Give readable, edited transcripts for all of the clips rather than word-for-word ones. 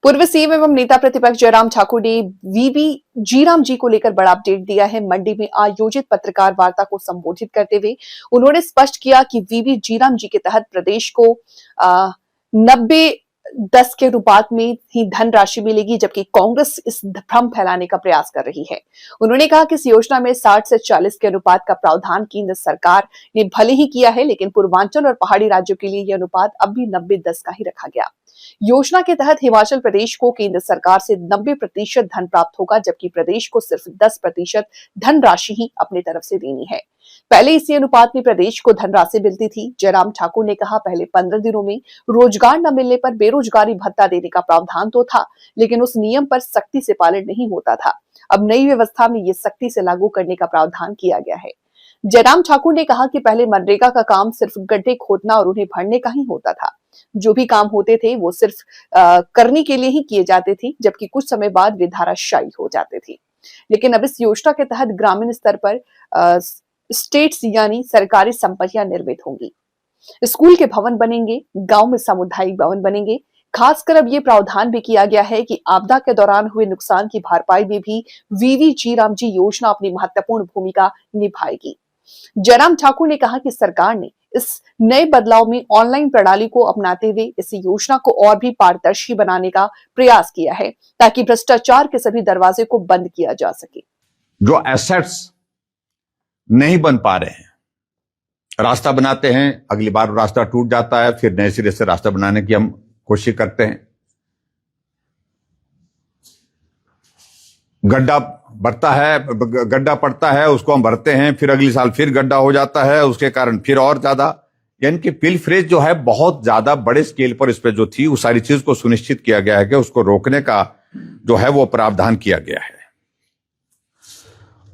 पूर्व सीएम एवं नेता प्रतिपक्ष जयराम ठाकुर ने वीवी जीराम जी को लेकर बड़ा अपडेट दिया है। मंडी में आयोजित पत्रकार वार्ता को संबोधित करते हुए उन्होंने स्पष्ट किया कि वीवी जीराम जी के तहत प्रदेश को 90-10 के अनुपात में ही धनराशि मिलेगी, जबकि कांग्रेस इस भ्रम फैलाने का प्रयास कर रही है। उन्होंने कहा कि इस योजना में 60 से 40 के अनुपात का प्रावधान केंद्र सरकार ने भले ही किया है, लेकिन पूर्वांचल और पहाड़ी राज्यों के लिए यह अनुपात अब भी 90-10 का ही रखा गया। योजना के तहत हिमाचल प्रदेश को केंद्र सरकार से 90% धन प्राप्त होगा, जबकि प्रदेश को सिर्फ 10% धनराशि ही अपनी तरफ से देनी है। पहले इसी अनुपात में प्रदेश को धनराशि मिलती थी। जयराम ठाकुर ने कहा, पहले 15 दिनों में रोजगार न मिलने पर बेरोजगारी भत्ता देने का प्रावधान तो था, लेकिन उस नियम पर सख्ती से पालन नहीं होता था। अब नई व्यवस्था में ये सख्ती से लागू करने का प्रावधान किया गया है। जयराम ठाकुर ने कहा कि पहले मनरेगा का काम सिर्फ गड्ढे खोदना और उन्हें भरने का ही होता था। जो भी काम होते थे वो सिर्फ करने के लिए ही किए जाते थे, जबकि कुछ समय बाद वे धाराशायी हो जाते थे। लेकिन अब इस योजना के तहत ग्रामीण स्तर पर स्टेट्स यानी सरकारी संपत्तियां निर्मित होंगी, स्कूल के भवन बनेंगे, गांव में सामुदायिक भवन बनेंगे। खासकर अब ये प्रावधान भी किया गया है कि आपदा के दौरान हुए नुकसान की भरपाई में भी वीवी जीराम जी योजना अपनी महत्वपूर्ण भूमिका निभाएगी। जयराम ठाकुर ने कहा कि सरकार ने इस नए बदलाव में ऑनलाइन प्रणाली को अपनाते हुए इस योजना को और भी पारदर्शी बनाने का प्रयास किया है, ताकि भ्रष्टाचार के सभी दरवाजे को बंद किया जा सके। जो एसेट्स नहीं बन पा रहे हैं, रास्ता बनाते हैं, अगली बार रास्ता टूट जाता है, फिर नए सिरे से रास्ता बनाने की हम कोशिश करते हैं। गड्ढा पड़ता है, उसको हम भरते हैं, फिर अगले साल फिर गड्ढा हो जाता है, उसके कारण फिर और ज्यादा, यानी कि पिलफरेज जो है बहुत ज्यादा बड़े स्केल पर इस पे जो थी, उस सारी चीज को सुनिश्चित किया गया है कि उसको रोकने का जो है वो प्रावधान किया गया है।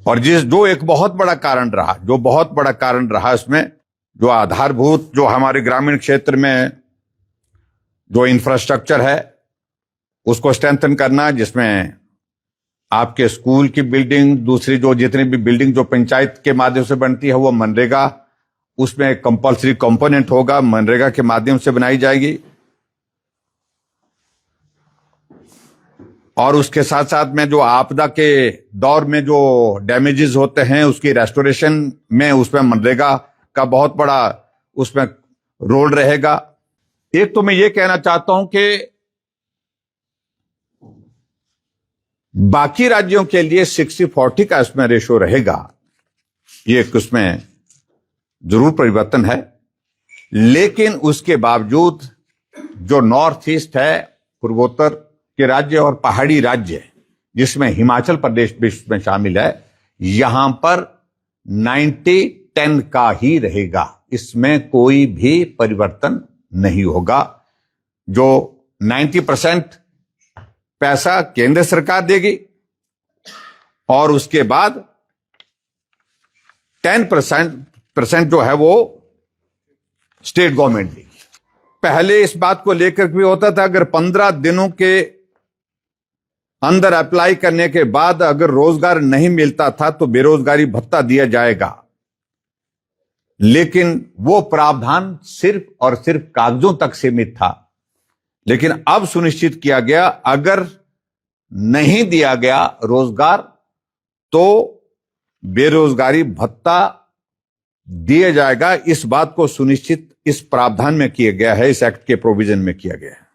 और जो एक बहुत बड़ा कारण रहा इसमें, जो आधारभूत जो हमारे ग्रामीण क्षेत्र में जो इंफ्रास्ट्रक्चर है उसको स्ट्रेंथन करना, जिसमें आपके स्कूल की बिल्डिंग, दूसरी जो जितनी भी बिल्डिंग जो पंचायत के माध्यम से बनती है वो मनरेगा, उसमें कंपल्सरी कंपोनेंट होगा, मनरेगा के माध्यम से बनाई जाएगी। और उसके साथ साथ में जो आपदा के दौर में जो डैमेजेस होते हैं उसकी रेस्टोरेशन में उसमें मनरेगा का बहुत बड़ा उसमें रोल रहेगा। एक तो मैं ये कहना चाहता हूं कि बाकी राज्यों के लिए 60-40 का इसमें रेशो रहेगा, ये उसमें जरूर परिवर्तन है। लेकिन उसके बावजूद जो नॉर्थ ईस्ट है, पूर्वोत्तर के राज्य और पहाड़ी राज्य जिसमें हिमाचल प्रदेश भी इसमें शामिल है, यहां पर 90-10 का ही रहेगा, इसमें कोई भी परिवर्तन नहीं होगा। जो 90% पैसा केंद्र सरकार देगी और उसके बाद 10% जो है वो स्टेट गवर्नमेंट देगी। पहले इस बात को लेकर भी होता था, अगर 15 दिनों के अंदर अप्लाई करने के बाद अगर रोजगार नहीं मिलता था तो बेरोजगारी भत्ता दिया जाएगा, लेकिन वो प्रावधान सिर्फ और सिर्फ कागजों तक सीमित था। लेकिन अब सुनिश्चित किया गया, अगर नहीं दिया गया रोजगार तो बेरोजगारी भत्ता दिया जाएगा। इस बात को सुनिश्चित इस प्रावधान में किया गया है, इस एक्ट के प्रोविजन में किया गया है।